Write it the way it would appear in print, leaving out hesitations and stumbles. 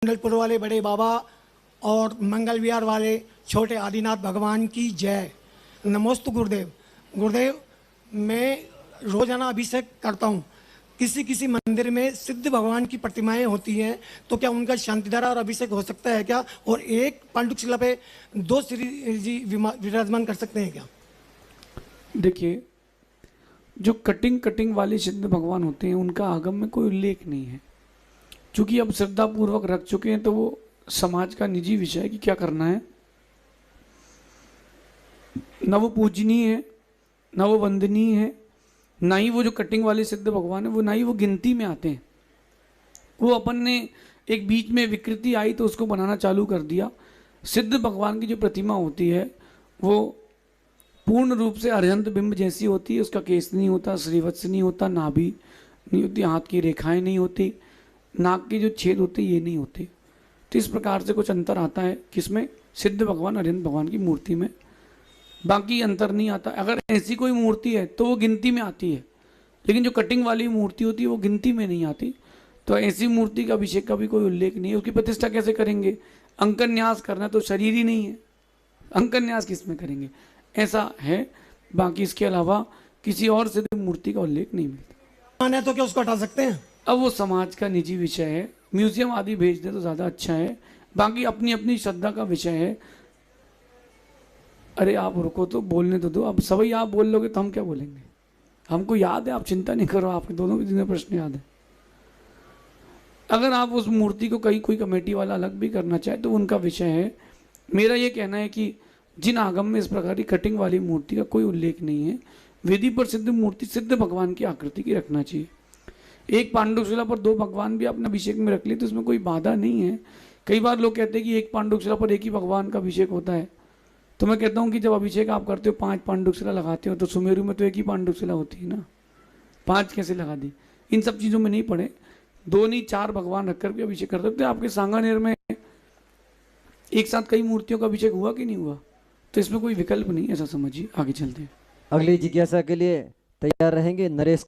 कुंडलपुर वाले बड़े बाबा और मंगल विहार वाले छोटे आदिनाथ भगवान की जय। नमोस्तु गुरुदेव। गुरुदेव, मैं रोजाना अभिषेक करता हूँ। किसी किसी मंदिर में सिद्ध भगवान की प्रतिमाएं होती हैं, तो क्या उनका शांतिधारा और अभिषेक हो सकता है क्या? और एक पांडुक शिला पे दो श्री जी विराजमान कर सकते हैं क्या? देखिए, जो कटिंग वाले सिद्ध भगवान होते हैं उनका आगम में कोई उल्लेख नहीं है। चूंकि अब श्रद्धा पूर्वक रख चुके हैं तो वो समाज का निजी विषय है कि क्या करना है। न वो पूजनीय है, न वो वंदनीय है, ना ही वो जो कटिंग वाले सिद्ध भगवान है वो ना ही वो गिनती में आते हैं। वो अपन ने एक बीच में विकृति आई तो उसको बनाना चालू कर दिया। सिद्ध भगवान की जो प्रतिमा होती है वो पूर्ण रूप से अरिहंत बिंब जैसी होती है। उसका केस नहीं होता, श्रीवत्स नहीं होता, नाभि नहीं होती, हाथ की रेखाएं नहीं होती, नाक के जो छेद होते ये नहीं होते। तो इस प्रकार से कुछ अंतर आता है किसमें? सिद्ध भगवान अरिहंत भगवान की मूर्ति में। बाकी अंतर नहीं आता। अगर ऐसी कोई मूर्ति है तो वो गिनती में आती है, लेकिन जो कटिंग वाली मूर्ति होती है वो गिनती में नहीं आती। तो ऐसी मूर्ति का अभिषेक का भी कोई उल्लेख नहीं है। उसकी प्रतिष्ठा कैसे करेंगे? अंकन न्यास करना तो शरीर ही नहीं है, अंकन न्यास किस में करेंगे? ऐसा है। बाकी इसके अलावा किसी और सिद्ध मूर्ति का उल्लेख नहीं मिलता। माने तो क्या उसको हटा सकते हैं? अब वो समाज का निजी विषय है। म्यूजियम आदि भेज दे तो ज़्यादा अच्छा है। बाकी अपनी अपनी श्रद्धा का विषय है। अरे आप रुको तो बोलने तो दो। अब सभी आप बोल लोगे तो हम क्या बोलेंगे? हमको याद है, आप चिंता नहीं करो, आपके दोनों के जितने प्रश्न याद है। अगर आप उस मूर्ति को कहीं कोई कमेटी वाला अलग भी करना चाहे तो उनका विषय है। मेरा ये कहना है कि जिन आगम में इस प्रकार की कटिंग वाली मूर्ति का कोई उल्लेख नहीं है, विधि पर सिद्ध मूर्ति सिद्ध भगवान की आकृति की रखना चाहिए। एक पांडुक शिला पर दो भगवान भी आपने अभिषेक में रख ली तो इसमें कोई बाधा नहीं है। कई बार लोग कहते हैं कि एक पांडुक शिला पर एक ही भगवान का अभिषेक होता है। तो मैं कहता हूँ कि जब अभिषेक आप करते हो 5 पांडुक शिला लगाते हो तो सुमेरु में तो एक ही पांडुक शिला होती है ना, 5 कैसे लगा दी? इन सब चीज़ों में नहीं पड़े। 2 नहीं 4 भगवान रखकर भी अभिषेक कर सकते। आपके सांगानेर में एक साथ कई मूर्तियों का अभिषेक हुआ कि नहीं हुआ? तो इसमें कोई विकल्प नहीं, ऐसा समझिए। आगे चलते हैं। अगली जिज्ञासा के लिए तैयार रहेंगे नरेश।